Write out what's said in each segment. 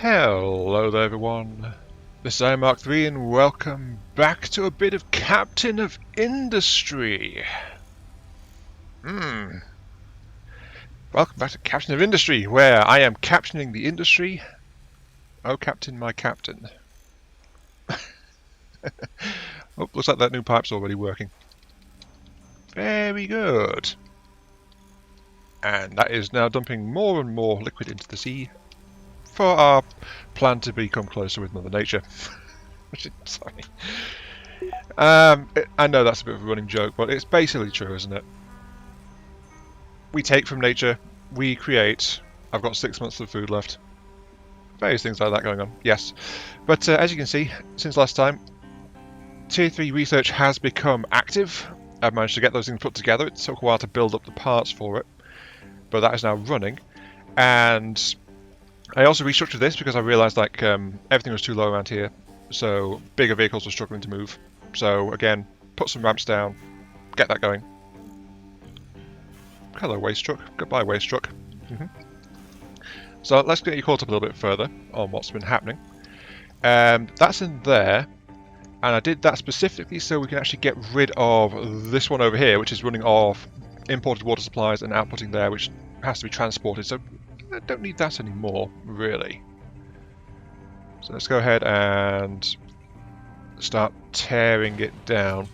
Hello there everyone, this is I Mark III and welcome back to a bit of Captain of Industry. Welcome back to Captain of Industry, where I am captaining the industry. Oh Captain, my Captain. Oh, looks like that new pipe's already working. Very good. And that is now dumping more and more liquid into the sea for our plan to become closer with Mother Nature. Sorry. I know that's a bit of a running joke, but it's basically true, isn't it? We take from nature, we create. I've got 6 months of food left. Various things like that going on, yes. But as you can see, since last time, Tier 3 research has become active. I've managed to get those things put together. It took a while to build up the parts for it, but that is now running. And I also restructured this because I realised like everything was too low around here, so bigger vehicles were struggling to move. So again, put some ramps down, get that going. Hello waste truck, goodbye waste truck. So let's get you caught up a little bit further on what's been happening. That's in there, and I did that specifically so we can actually get rid of this one over here, which is running off imported water supplies and outputting there, which has to be transported. So I don't need that anymore, really. So let's go ahead and start tearing it down.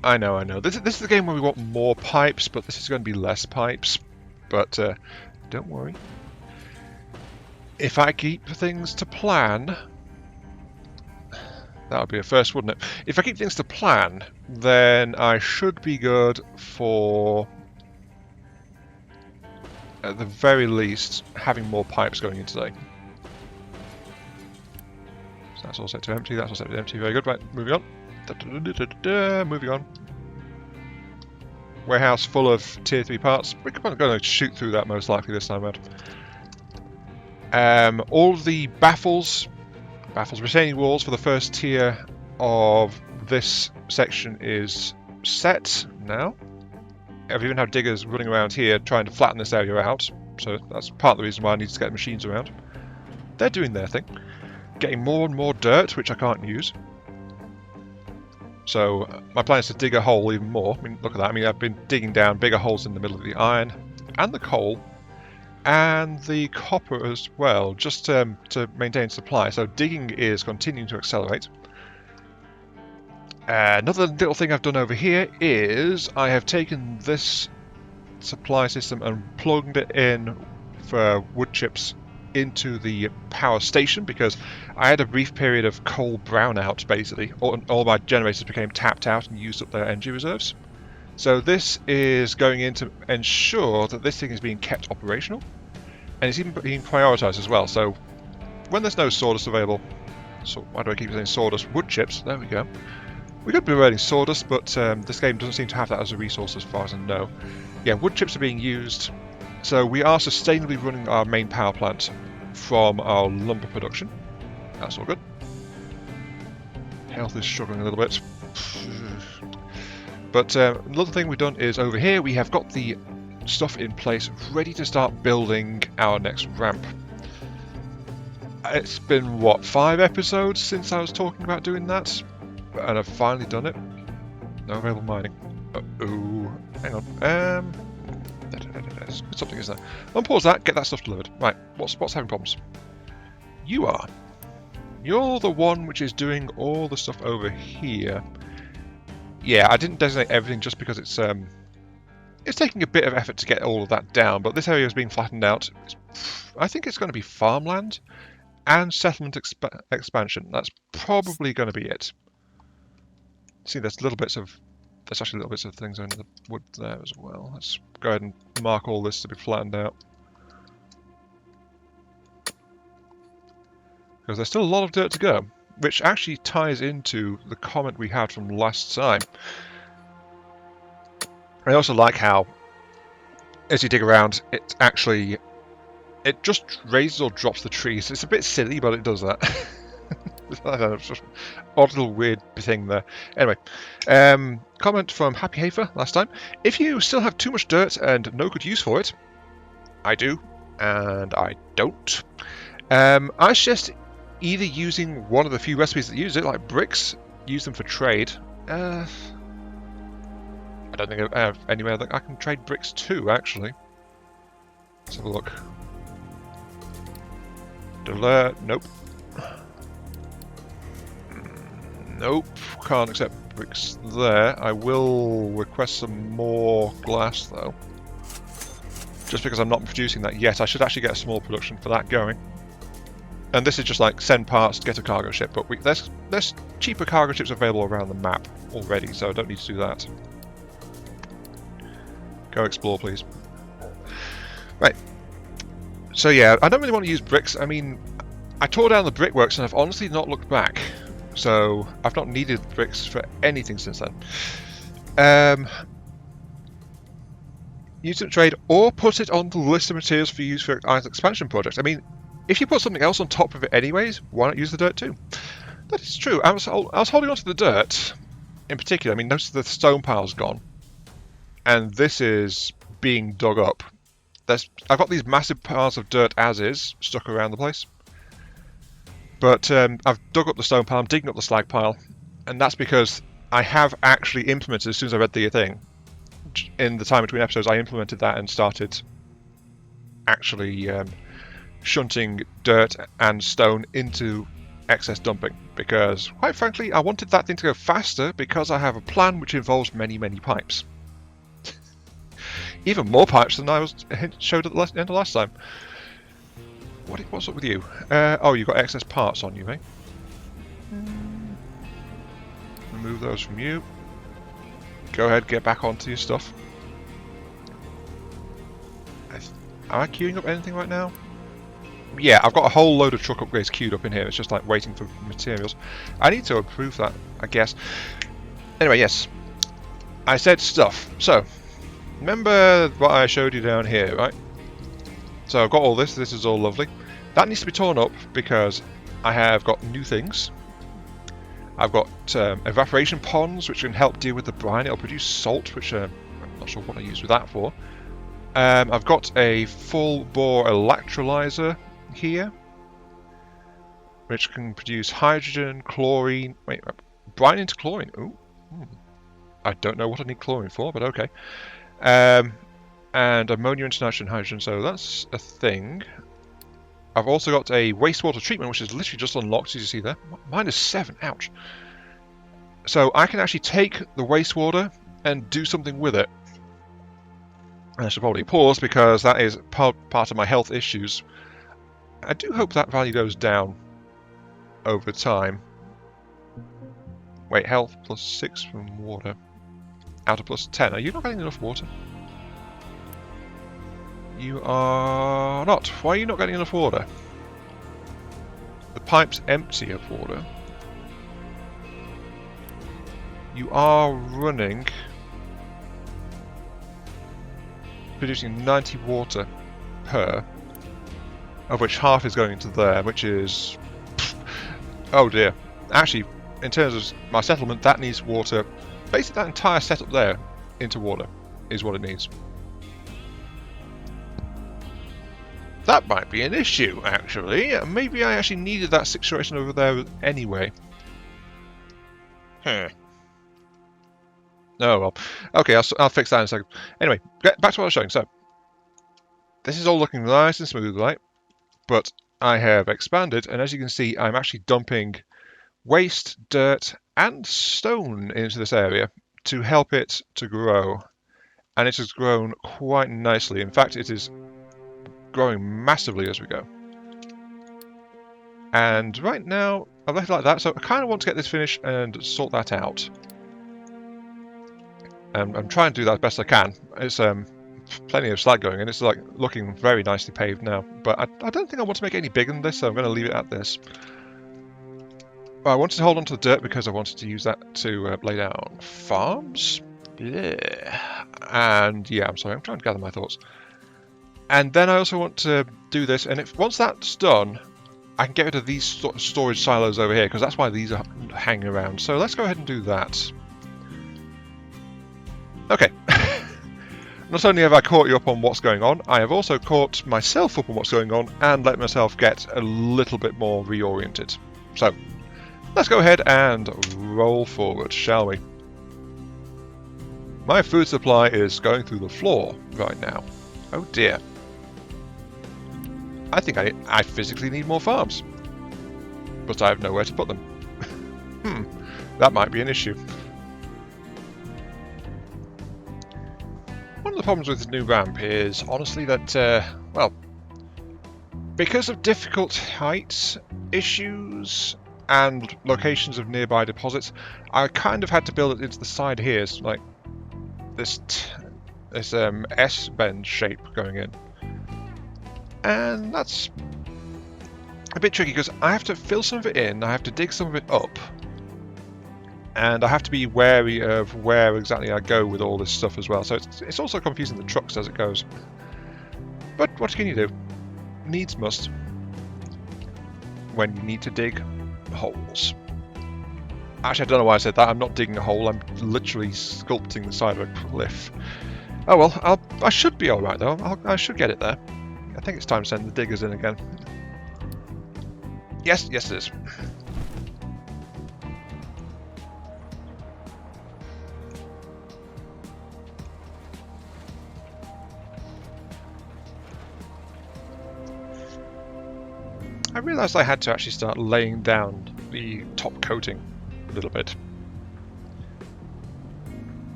I know. This is the game where we want more pipes, but this is going to be less pipes. But don't worry. If I keep things to plan, that would be a first, wouldn't it? If I keep things to plan, then I should be good for, at the very least, having more pipes going in today. So that's all set to empty, that's all set to empty, very good. Right, moving on. Moving on. Warehouse full of tier 3 parts. We're going to shoot through that most likely this time around. All of the baffles retaining walls for the first tier of this section is set now. I've even had diggers running around here trying to flatten this area out, so that's part of the reason why I need to get machines around. They're doing their thing. Getting more and more dirt, which I can't use. So my plan is to dig a hole even more. I mean, look at that. I mean, I've been digging down bigger holes in the middle of the iron and the coal and the copper as well, just to maintain supply. So digging is continuing to accelerate. Another little thing I've done over here is I have taken this supply system and plugged it in for wood chips into the power station, because I had a brief period of coal brownout basically. All my generators became tapped out and used up their energy reserves. So this is going in to ensure that this thing is being kept operational, and it's even being prioritised as well. So when there's no sawdust available, so why do I keep saying sawdust? Wood chips, there we go. We could be running sawdust, but this game doesn't seem to have that as a resource as far as I know. Yeah, wood chips are being used. So we are sustainably running our main power plant from our lumber production. That's all good. Health is struggling a little bit. But another thing we've done is over here we have got the stuff in place ready to start building our next ramp. It's been, what, 5 episodes since I was talking about doing that? And I've finally done it. No available mining. Uh-oh. Hang on. Something is there. Unpause that, get that stuff delivered. Right, what's having problems? You are. You're the one which is doing all the stuff over here. Yeah, I didn't designate everything just because it's taking a bit of effort to get all of that down, but this area is being flattened out. I think it's going to be farmland and settlement expansion. That's probably going to be it. See, there's actually little bits of things under the wood there as well. Let's go ahead and mark all this to be flattened out, because there's still a lot of dirt to go, which actually ties into the comment we had from last time. I also like how, as you dig around, it just raises or drops the trees. It's a bit silly, but it does that. I don't know, it's just an odd little weird thing there. Anyway, comment from Happy Hafer last time. If you still have too much dirt and no good use for it, I do. and I don't. I suggest either using one of the few recipes that use it, like bricks, use them for trade. I don't think I have anywhere that I can trade bricks to, actually. Let's have a look. Nope. Nope, can't accept bricks there. I will request some more glass, though. Just because I'm not producing that yet, I should actually get a small production for that going. And this is just like send parts to get a cargo ship, but there's cheaper cargo ships available around the map already, so I don't need to do that. Go explore, please. Right. So yeah, I don't really want to use bricks. I mean, I tore down the brickworks and I've honestly not looked back. So I've not needed bricks for anything since then. Use it to trade or put it on the list of materials for use for Iron's expansion project. I mean, if you put something else on top of it anyways, why not use the dirt too? That is true. I was holding on to the dirt in particular. I mean, notice the stone pile's gone. And this is being dug up. I've got these massive piles of dirt as is stuck around the place. But I've dug up the stone pile, I'm digging up the slag pile, and that's because I have actually implemented, as soon as I read the thing, in the time between episodes, I implemented that and started actually shunting dirt and stone into excess dumping. Because, quite frankly, I wanted that thing to go faster because I have a plan which involves many, many pipes. Even more pipes than I showed at the end of last time. What's up with you? Oh, you've got excess parts on you, eh? Remove those from you. Go ahead, get back onto your stuff. Am I queuing up anything right now? Yeah, I've got a whole load of truck upgrades queued up in here. It's just like waiting for materials. I need to approve that, I guess. Anyway, yes. I said stuff. So, remember what I showed you down here, right? So I've got all this. This is all lovely. That needs to be torn up because I have got new things. I've got evaporation ponds, which can help deal with the brine. It'll produce salt, which I'm not sure what I use with that for. I've got a full bore electrolyzer here, which can produce hydrogen, chlorine. Wait, brine into chlorine. Ooh. I don't know what I need chlorine for, but okay. And ammonia into nitrogen and hydrogen, so that's a thing. I've also got a wastewater treatment, which is literally just unlocked, as you see there. -7, ouch. So I can actually take the wastewater and do something with it. And I should probably pause because that is part of my health issues. I do hope that value goes down over time. Wait, health +6 from water. Out of +10. Are you not getting enough water? You are not. Why are you not getting enough water? The pipe's empty of water. You are running, producing 90 water per, of which half is going into there, which is... oh dear. Actually, in terms of my settlement, that needs water. Basically, that entire setup there into water is what it needs. That might be an issue, actually. Maybe I actually needed that situation over there anyway. Oh well. Okay, I'll fix that in a second. Anyway, back to what I was showing. So, this is all looking nice and smooth, right? But I have expanded, and as you can see, I'm actually dumping waste, dirt, and stone into this area to help it to grow. And it has grown quite nicely. In fact, it is growing massively as we go. And right now, I've left it like that, so I kind of want to get this finished and sort that out. I'm trying to do that as best I can. It's plenty of slag going, and it's like looking very nicely paved now. But I don't think I want to make it any bigger than this, so I'm going to leave it at this. But I wanted to hold on to the dirt because I wanted to use that to lay down farms. Yeah. And yeah, I'm sorry, I'm trying to gather my thoughts. And then I also want to do this, and once that's done, I can get rid of these storage silos over here, because that's why these are hanging around. So let's go ahead and do that. Okay. Not only have I caught you up on what's going on, I have also caught myself up on what's going on and let myself get a little bit more reoriented. So, let's go ahead and roll forward, shall we? My food supply is going through the floor right now. Oh dear. I think I physically need more farms. But I have nowhere to put them. That might be an issue. One of the problems with the new ramp is honestly that, well, because of difficult height issues and locations of nearby deposits, I kind of had to build it into the side here, so like this S-bend shape going in. And that's a bit tricky because I have to fill some of it in, I have to dig some of it up, and I have to be wary of where exactly I go with all this stuff as well. So it's also confusing the trucks as it goes. But what can you do? Needs must. When you need to dig holes. Actually, I don't know why I said that. I'm not digging a hole. I'm literally sculpting the side of a cliff. Oh well, I should be alright though. I should get it there. I think it's time to send the diggers in again. Yes, it is. I realised I had to actually start laying down the top coating a little bit.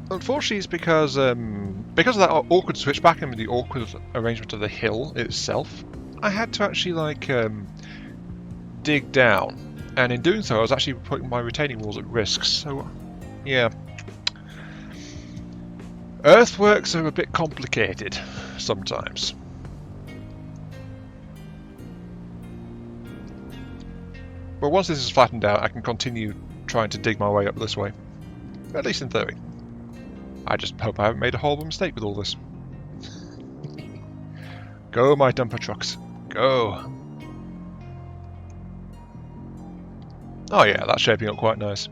Unfortunately, it's because of that awkward switchback and the awkward arrangement of the hill itself, I had to actually like dig down, and in doing so I was actually putting my retaining walls at risk, so yeah. Earthworks are a bit complicated sometimes. But once this is flattened out, I can continue trying to dig my way up this way. At least in theory. I just hope I haven't made a horrible mistake with all this. Go, my dumper trucks. Go. Oh yeah, that's shaping up quite nice.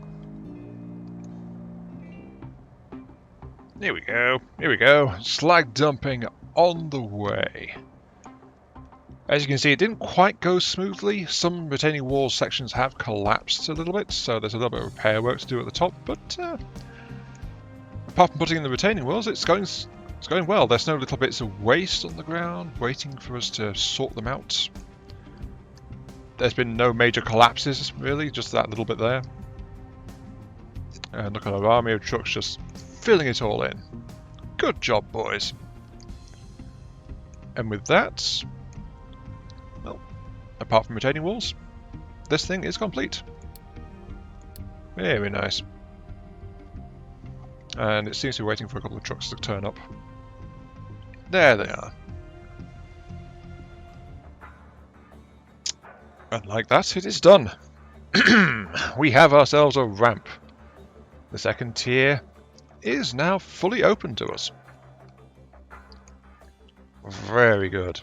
Here we go. Here we go. Slag dumping on the way. As you can see, it didn't quite go smoothly. Some retaining wall sections have collapsed a little bit, so there's a little bit of repair work to do at the top, but apart from putting in the retaining walls, it's going well. There's no little bits of waste on the ground waiting for us to sort them out. There's been no major collapses, really, just that little bit there. And look at our army of trucks just filling it all in. Good job, boys. And with that, well, apart from retaining walls, this thing is complete. Very nice. And it seems to be waiting for a couple of trucks to turn up. There they are. And like that, it is done. We have ourselves a ramp. The second tier is now fully open to us. Very good.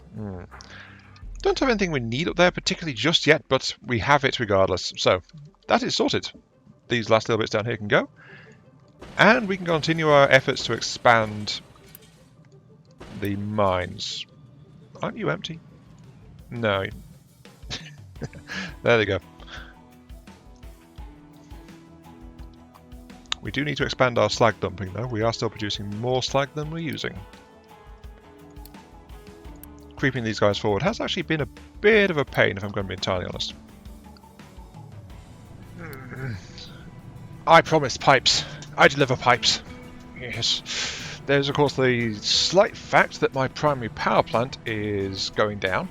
Don't have anything we need up there particularly just yet, but we have it regardless. So, that is sorted. These last little bits down here can go. And we can continue our efforts to expand the mines. Aren't you empty? No. There they go. We do need to expand our slag dumping though. We are still producing more slag than we're using. Creeping these guys forward has actually been a bit of a pain, if I'm going to be entirely honest. I promise pipes. I deliver pipes. Yes. There's of course the slight fact that my primary power plant is going down.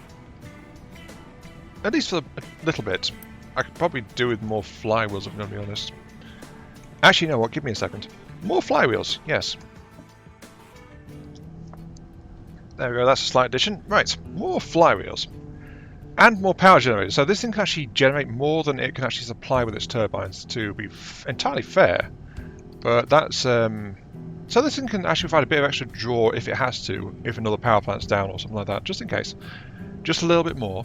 At least for a little bit. I could probably do with more flywheels, if I'm going to be honest. Actually, you know what? Give me a second. More flywheels, yes. There we go, that's a slight addition. Right, more flywheels. And more power generators. So this thing can actually generate more than it can actually supply with its turbines, to be entirely fair. But that's... So this thing can actually provide a bit of extra draw if it has to, if another power plant's down or something like that, just in case. Just a little bit more.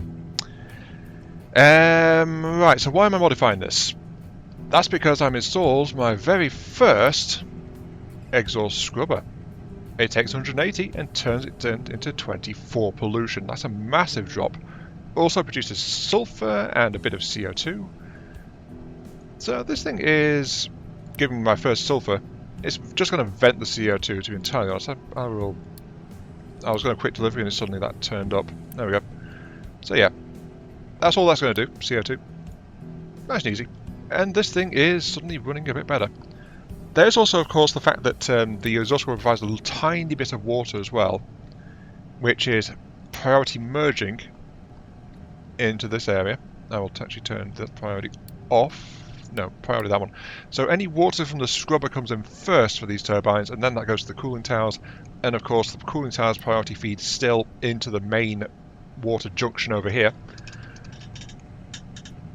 Right, so why am I modifying this? That's because I'm installed my very first exhaust scrubber. It takes 180 and turns it into 24 pollution. That's a massive drop. Also produces sulfur and a bit of CO2. So this thing is, given my first sulfur, it's just going to vent the CO2, to be entirely honest. I was going to quit delivery and suddenly that turned up. There we go. So yeah, that's all that's going to do, CO2. Nice and easy. And this thing is suddenly running a bit better. There's also, of course, the fact that the exhaust scrubber provides a little tiny bit of water as well, which is priority merging into this area. I will actually turn the priority off. No, priority that one. So any water from the scrubber comes in first for these turbines, and then that goes to the cooling towers. And of course, the cooling towers priority feeds still into the main water junction over here.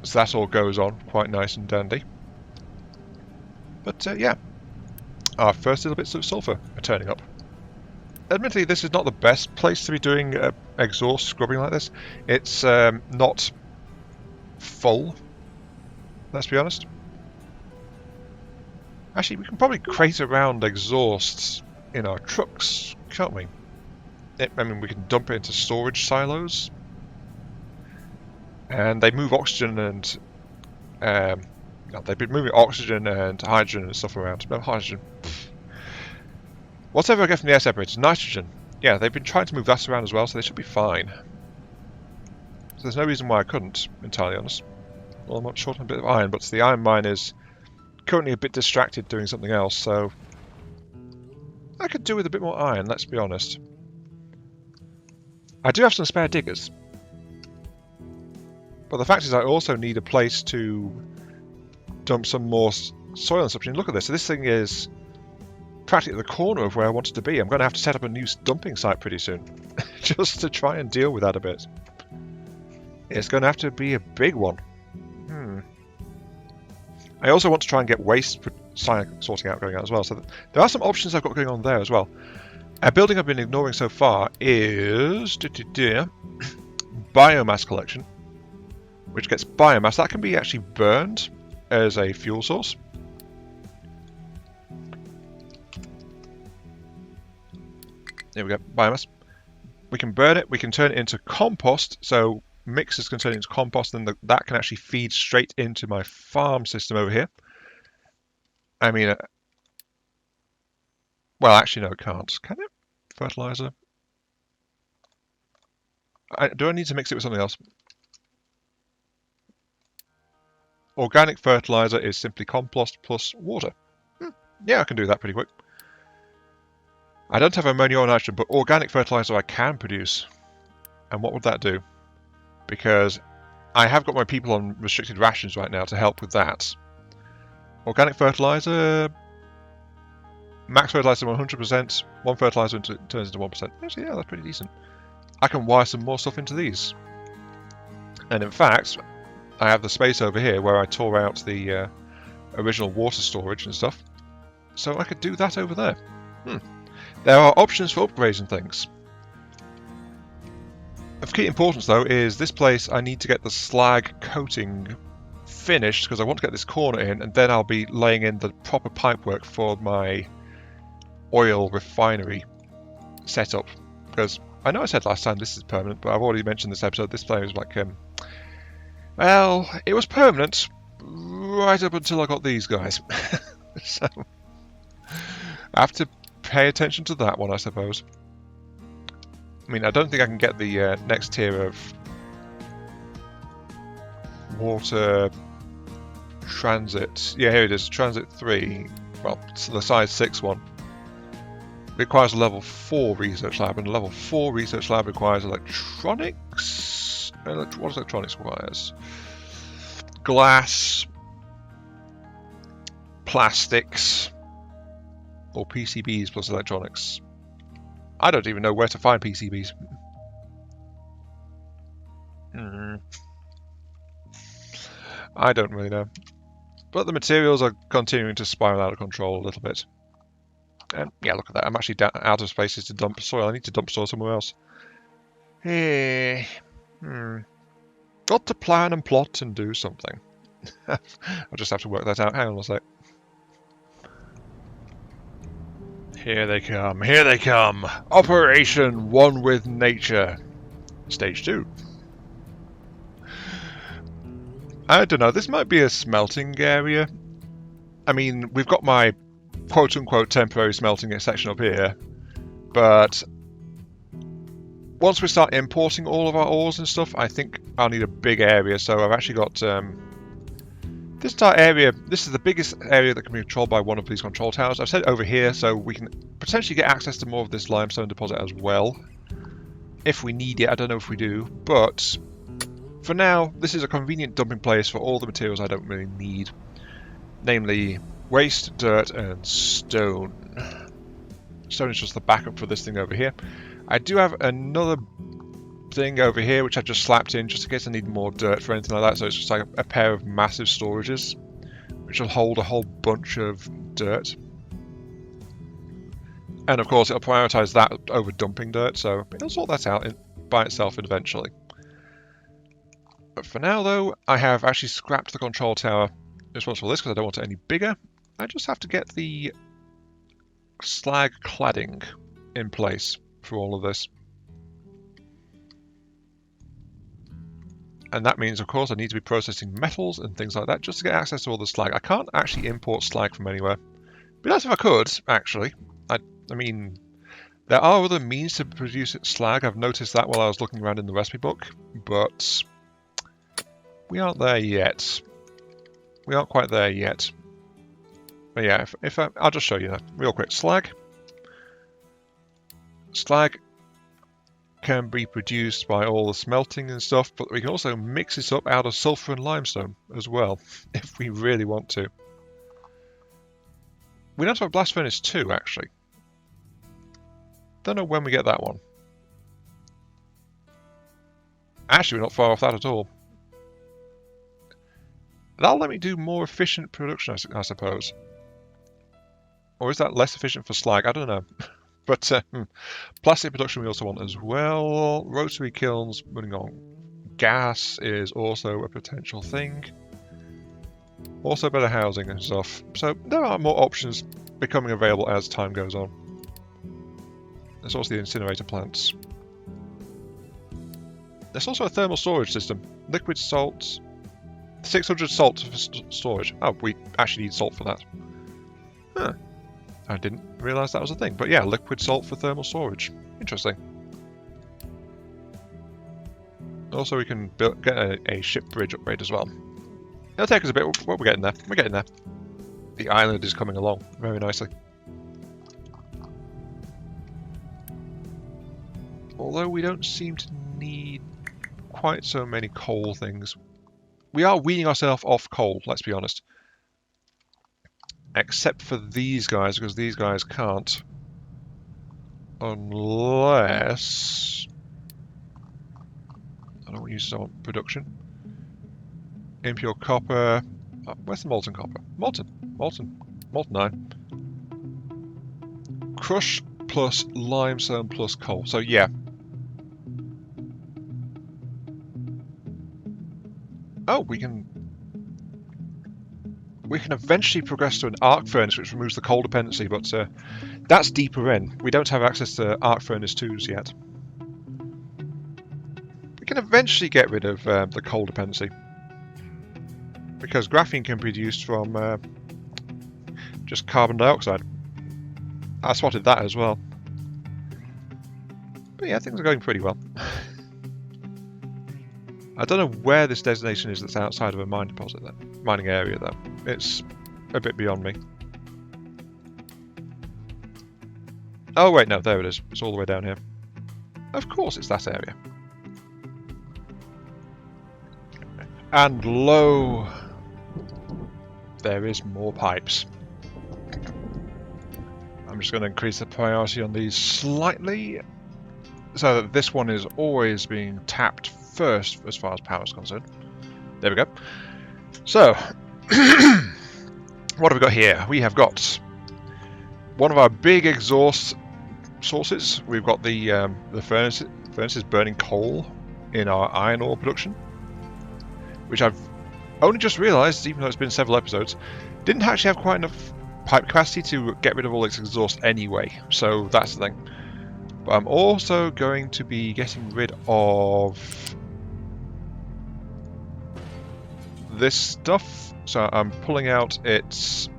So that all goes on quite nice and dandy. But yeah, our first little bits of sulfur are turning up. Admittedly, this is not the best place to be doing exhaust scrubbing like this. It's not full, let's be honest. Actually, we can probably crate around exhausts in our trucks, can't we? I mean, we can dump it into storage silos. And they move oxygen and... they've been moving oxygen and hydrogen and stuff around. No, hydrogen. Whatever I get from the air separators, nitrogen. Yeah, they've been trying to move that around as well, so they should be fine. So there's no reason why I couldn't, entirely honest. Well, I'm not short on a bit of iron, but the iron mine is currently a bit distracted doing something else, so I could do with a bit more iron, let's be honest. I do have some spare diggers. But the fact is I also need a place to dump some more soil and stuff. And look at this. So this thing is practically at the corner of where I wanted to be. I'm going to have to set up a new dumping site pretty soon. Just to try and deal with that a bit. It's going to have to be a big one. I also want to try and get waste sorting out going out as well. So there are some options I've got going on there as well. A building I've been ignoring so far is biomass collection, which gets biomass. That can be actually burned as a fuel source. There we go, biomass. We can burn it, we can turn it into compost, so mixers can turn it into compost, and that can actually feed straight into my farm system over here. I mean, well, actually, no, it can't. Can it? Fertilizer? Do I need to mix it with something else? Organic fertilizer is simply compost plus water. Yeah, I can do that pretty quick. I don't have ammonia or nitrogen, but organic fertilizer I can produce. And what would that do? Because I have got my people on restricted rations right now to help with that. Organic fertilizer, max fertilizer 100%, one fertilizer turns into 1%. Actually, yeah, that's pretty decent. I can wire some more stuff into these. And in fact, I have the space over here where I tore out the original water storage and stuff. So I could do that over there. There are options for upgrades and things. Of key importance though is this place I need to get the slag coating finished because I want to get this corner in, and then I'll be laying in the proper pipework for my oil refinery setup. Because I know I said last time this is permanent, but I've already mentioned this episode. This place is like, well, it was permanent right up until I got these guys. So I have to pay attention to that one, I suppose. I mean, I don't think I can get the next tier of water transit. Yeah, here it is, transit 3. Well, it's the size 6 one. Requires a level 4 research lab, and a level 4 research lab requires electronics. What does electronics requires? Glass, plastics, or PCBs plus electronics. I don't even know where to find PCBs. I don't really know. But the materials are continuing to spiral out of control a little bit. And yeah, look at that. I'm actually out of spaces to dump soil. I need to dump soil somewhere else. Got to plan and plot and do something. I'll just have to work that out. Hang on a sec. Here they come, here they come! Operation One with Nature. Stage 2. I don't know, this might be a smelting area. I mean, we've got my quote-unquote temporary smelting section up here, but once we start importing all of our ores and stuff, I think I'll need a big area. So I've actually got this entire area. This is the biggest area that can be controlled by one of these control towers. I've set it over here so we can potentially get access to more of this limestone deposit as well. If we need it, I don't know if we do, but for now, this is a convenient dumping place for all the materials I don't really need. Namely, waste, dirt, and stone. Stone is just the backup for this thing over here. I do have another thing over here which I just slapped in just in case I need more dirt for anything like that. So it's just like a pair of massive storages which will hold a whole bunch of dirt. And of course it'll prioritize that over dumping dirt, so it'll sort that out by itself eventually. But for now though, I have actually scrapped the control tower responsible for this because I don't want it any bigger. I just have to get the slag cladding in place for all of this. And that means, of course, I need to be processing metals and things like that just to get access to all the slag. I can't actually import slag from anywhere. But that's if I could, actually. I mean, there are other means to produce slag. I've noticed that while I was looking around in the recipe book. But we aren't there yet. We aren't quite there yet. But yeah, I'll just show you that real quick. Slag can be produced by all the smelting and stuff, but we can also mix it up out of sulfur and limestone as well, if we really want to. We don't have a blast furnace 2, actually. Don't know when we get that one. Actually, we're not far off that at all. That'll let me do more efficient production, I suppose. Or is that less efficient for slag? I don't know. But plastic production we also want as well. Rotary kilns running on gas is also a potential thing. Also better housing and stuff. So there are more options becoming available as time goes on. There's also the incinerator plants. There's also a thermal storage system. Liquid salt. 600 salt for storage. Oh, we actually need salt for that. Huh. I didn't realise that was a thing. But yeah, liquid salt for thermal storage. Interesting. Also, we can get a ship bridge upgrade as well. It'll take us a bit, but we're getting there. We're getting there. The island is coming along very nicely. Although we don't seem to need quite so many coal things. We are weaning ourselves off coal, let's be honest. Except for these guys, because these guys can't. Unless... I don't use on production. Impure copper. Oh, where's the molten copper? Molten 9. Crush plus limestone plus coal. So yeah. Oh, we can eventually progress to an arc furnace which removes the coal dependency, but that's deeper in. We don't have access to arc furnace 2s yet. We can eventually get rid of the coal dependency, because graphene can be produced from just carbon dioxide. I spotted that as well. But yeah, things are going pretty well. I don't know where this designation is that's outside of a mine deposit, mining area though. It's a bit beyond me. Oh wait, no, there it is. It's all the way down here. Of course it's that area. And lo, there is more pipes. I'm just going to increase the priority on these slightly, so that this one is always being tapped first as far as power is concerned. There we go. So, what have we got here? We have got one of our big exhaust sources. We've got the furnaces burning coal in our iron ore production, which I've only just realised, even though it's been several episodes, didn't actually have quite enough pipe capacity to get rid of all its exhaust anyway, so that's the thing. But I'm also going to be getting rid of this stuff, so I'm pulling out its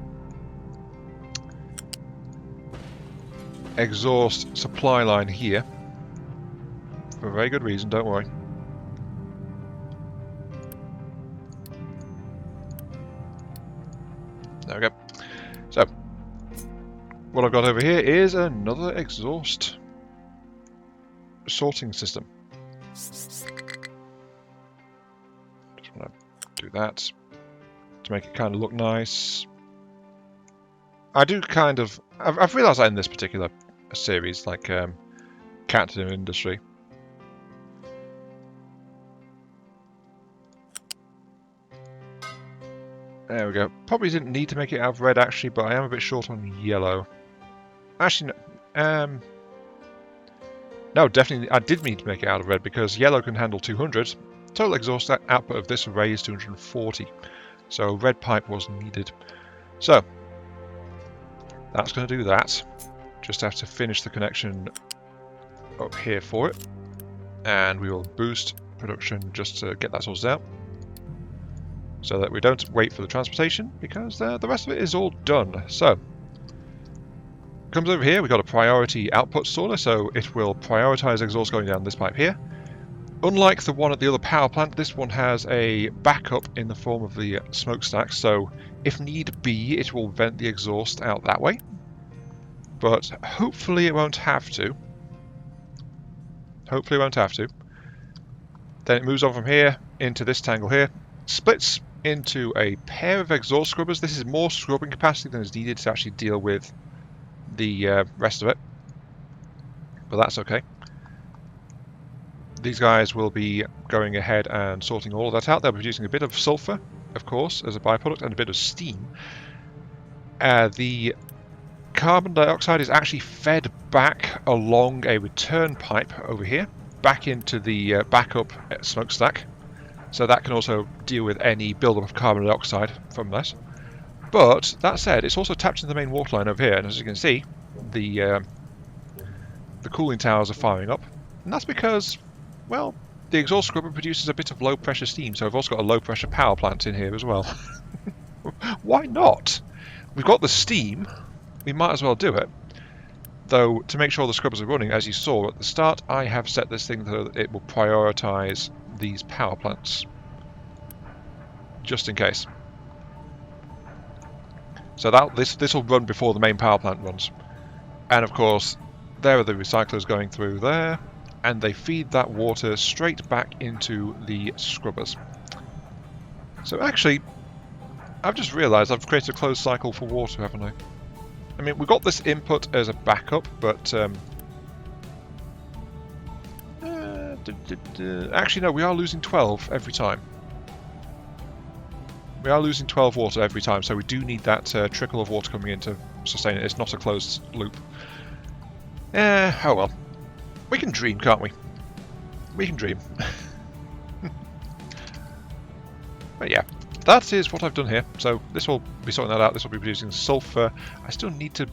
exhaust supply line here for a very good reason, don't worry. There we go. So, what I've got over here is another exhaust sorting system. Just want to do that to make it kind of look nice. I do kind of... I've realised that in this particular series, like Captain of Industry. There we go. Probably didn't need to make it out of red, actually, but I am a bit short on yellow. Actually, no, definitely I did need to make it out of red, because yellow can handle 200. Total exhaust output of this array is 240. So red pipe was needed. So, that's going to do that. Just have to finish the connection up here for it. And we will boost production just to get that sorted out, so that we don't wait for the transportation, because the rest of it is all done. So, comes over here, we've got a priority output sorter, so it will prioritize exhaust going down this pipe here. Unlike the one at the other power plant, this one has a backup in the form of the smokestack, so if need be, it will vent the exhaust out that way. But hopefully it won't have to. Hopefully it won't have to. Then it moves on from here into this tangle here, splits into a pair of exhaust scrubbers. This is more scrubbing capacity than is needed to actually deal with the rest of it, but that's okay. These guys will be going ahead and sorting all of that out. They're producing a bit of sulfur, of course, as a byproduct, and a bit of steam. The carbon dioxide is actually fed back along a return pipe over here, back into the backup smokestack. So that can also deal with any buildup of carbon dioxide from this. But that said, it's also tapped into the main water line over here, and as you can see, the cooling towers are firing up, and that's because, well, the exhaust scrubber produces a bit of low pressure steam, so we've also got a low pressure power plant in here as well. Why not? We've got the steam, we might as well do it. Though, to make sure the scrubbers are running, as you saw at the start, I have set this thing so that it will prioritise these power plants, just in case. So that this will run before the main power plant runs. And of course, there are the recyclers going through there, and they feed that water straight back into the scrubbers. So actually, I've just realised I've created a closed cycle for water, haven't I? I mean, we've got this input as a backup, but actually no, we are losing 12 every time. We are losing 12 water every time, so we do need that trickle of water coming in to sustain it. It's not a closed loop. Oh well. We can dream, can't we? We can dream. But yeah, that is what I've done here. So this will be sorting that out. This will be producing sulfur. I still need to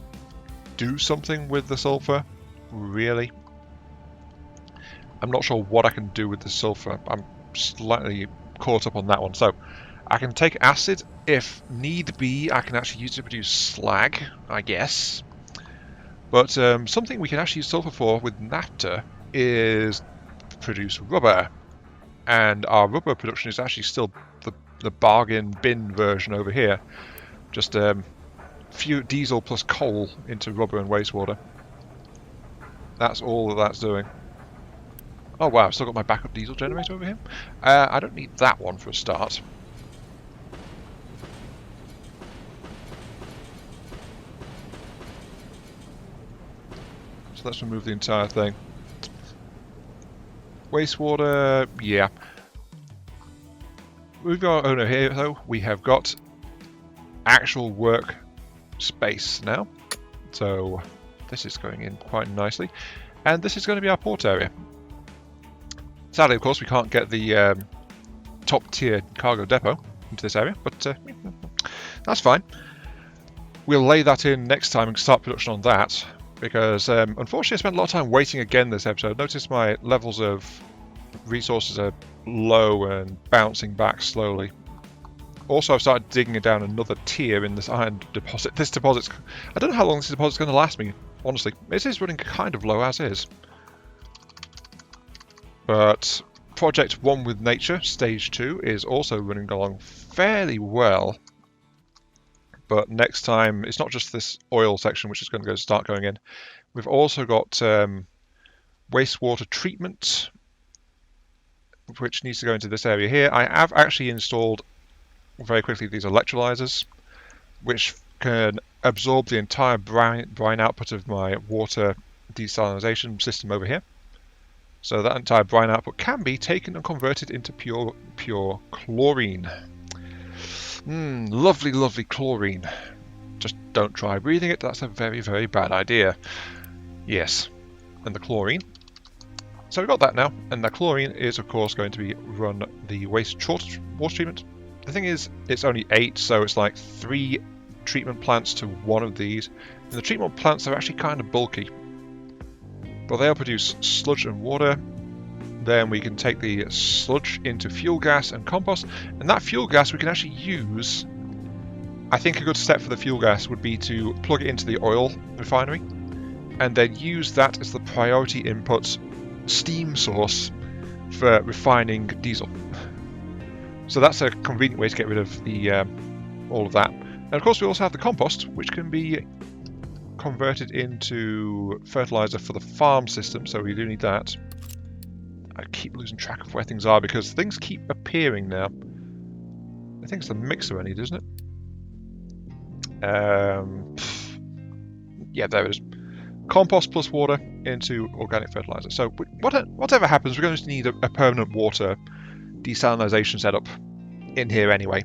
do something with the sulfur, really. I'm not sure what I can do with the sulfur. I'm slightly caught up on that one. So I can take acid if need be. I can actually use it to produce slag, I guess. But something we can actually use sulfur for with naphtha is produce rubber. And our rubber production is actually still the bargain bin version over here. Just few diesel plus coal into rubber and wastewater. That's all that's doing. Oh wow, I've still got my backup diesel generator over here. I don't need that one for a start. So let's remove the entire thing. Wastewater, yeah. Moving on over here though, we have got actual work space now. So this is going in quite nicely. And this is going to be our port area. Sadly, of course, we can't get the top tier cargo depot into this area, but that's fine. we'll lay that in next time and start production on that, because unfortunately I spent a lot of time waiting again this episode. Notice my levels of resources are low and bouncing back slowly. Also, I've started digging down another tier in this iron deposit. This deposit's... I don't know how long this deposit's going to last me, honestly. It is running kind of low as is. But Project One with Nature, Stage 2, is also running along fairly well. But next time, it's not just this oil section which is going to start going in. We've also got wastewater treatment, which needs to go into this area here. I have actually installed very quickly these electrolyzers, which can absorb the entire brine output of my water desalination system over here. So that entire brine output can be taken and converted into pure chlorine. Lovely, lovely chlorine. Just don't try breathing it, that's a very, very bad idea. Yes, and the chlorine. So we've got that now, and the chlorine is of course going to be run the water treatment. The thing is, it's only 8, so it's like 3 treatment plants to 1 of these. And the treatment plants are actually kind of bulky. But they'll produce sludge and water. Then we can take the sludge into fuel gas and compost. And that fuel gas we can actually use. I think a good step for the fuel gas would be to plug it into the oil refinery. And then use that as the priority input steam source for refining diesel. So that's a convenient way to get rid of the all of that. And of course we also have the compost, which can be converted into fertilizer for the farm system, so we do need that. I keep losing track of where things are because things keep appearing now. I think it's the mixer I need, isn't it? Yeah, there it is. Compost plus water into organic fertilizer. So whatever happens, we're going to need a permanent water desalination setup in here anyway.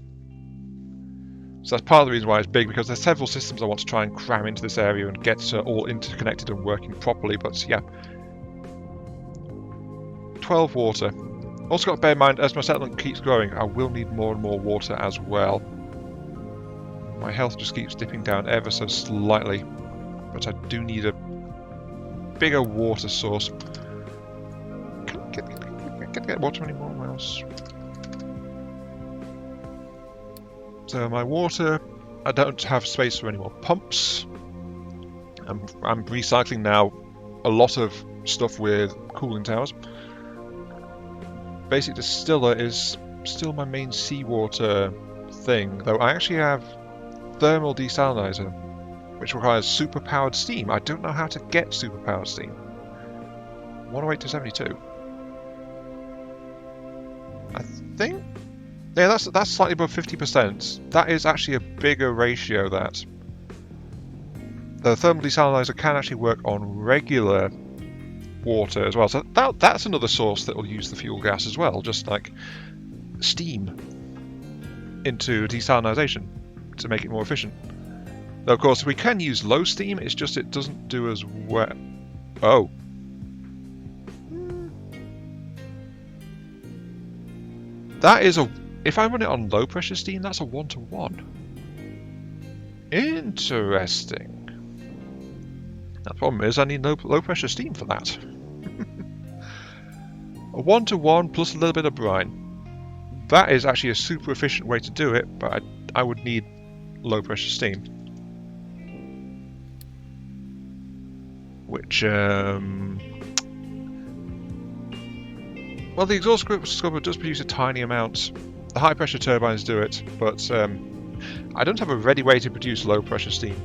So that's part of the reason why it's big, because there's several systems I want to try and cram into this area and get all interconnected and working properly. But yeah, 12 water. Also got to bear in mind, as my settlement keeps growing, I will need more and more water as well. My health just keeps dipping down ever so slightly, but I do need a bigger water source. Can't get water anymore. Where else? So my water, I don't have space for any more pumps. I'm recycling now a lot of stuff with cooling towers. Basic distiller is still my main seawater thing, though I actually have thermal desalinizer, which requires super-powered steam. I don't know how to get super-powered steam. 108 to 72. I think... yeah, that's slightly above 50%. That is actually a bigger ratio, that. The thermal desalinizer can actually work on regular water as well. So that's another source that will use the fuel gas as well, just like steam into desalinization to make it more efficient. Though, of course, we can use low steam, it's just it doesn't do as well. Oh. That is a... if I run it on low pressure steam, that's a 1-to-1. Interesting. The problem is I need low pressure steam for that. A 1-to-1 plus a little bit of brine. That is actually a super efficient way to do it, but I would need low pressure steam. Which, well, the exhaust scrubber does produce a tiny amount. The high pressure turbines do it, but I don't have a ready way to produce low pressure steam.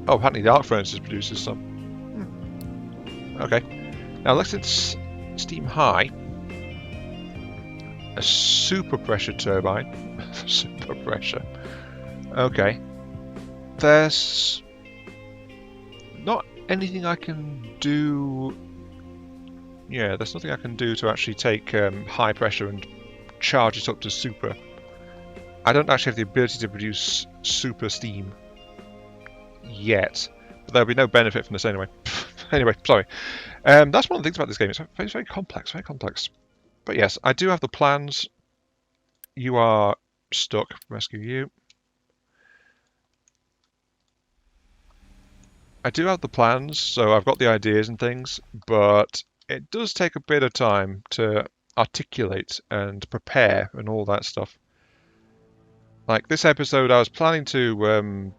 Oh, apparently the arc furnace produces some. Okay. Now let's hit steam high. A super pressure turbine. Super pressure. Okay. There's not anything I can do. Yeah, there's nothing I can do to actually take high pressure and charge it up to super. I don't actually have the ability to produce super steam yet, but there'll be no benefit from this anyway. Anyway, sorry. That's one of the things about this game. It's very complex, very complex. But yes, I do have the plans. You are stuck. Rescue you. I do have the plans, so I've got the ideas and things, but it does take a bit of time to articulate and prepare and all that stuff. Like this episode, I was planning to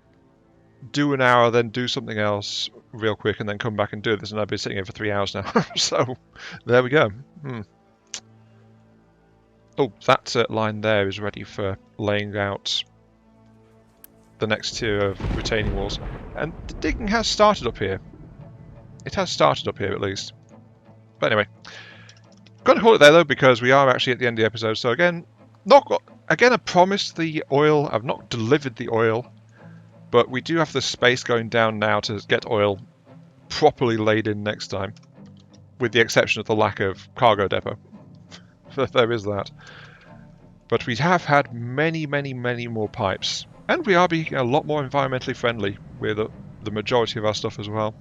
do an hour, then do something else real quick, and then come back and do this, and I've been sitting here for 3 hours now. So there we go. Oh, that line there is ready for laying out the next tier of retaining walls. And the digging has started up here. It has started up here at least. But anyway, gonna call it there though, because we are actually at the end of the episode. So again, I promised the oil. I've not delivered the oil, but we do have the space going down now to get oil properly laid in next time, with the exception of the lack of cargo depot. There is that. But we have had many, many, many more pipes, and we are being a lot more environmentally friendly with the majority of our stuff as well.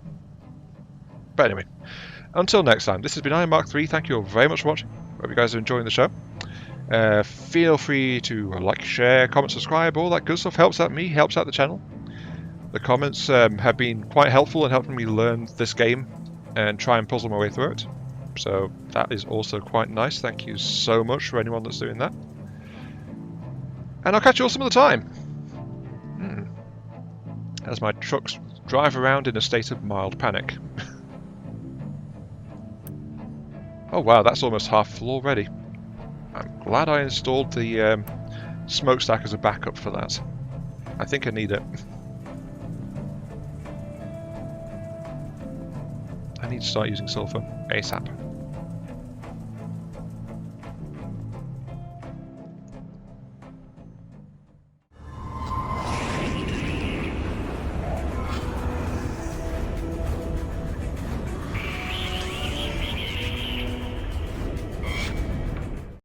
But anyway, until next time, this has been Iron Mark 3. Thank you all very much for watching. Hope you guys are enjoying the show. Feel free to like, share, comment, subscribe, all that good stuff. Helps out me, helps out the channel. The comments have been quite helpful in helping me learn this game and try and puzzle my way through it. So that is also quite nice. Thank you so much for anyone that's doing that. And I'll catch you all some other time. As my trucks drive around in a state of mild panic. Oh wow, that's almost half full already. I'm glad I installed the smokestack as a backup for that. I think I need it. I need to start using sulfur ASAP.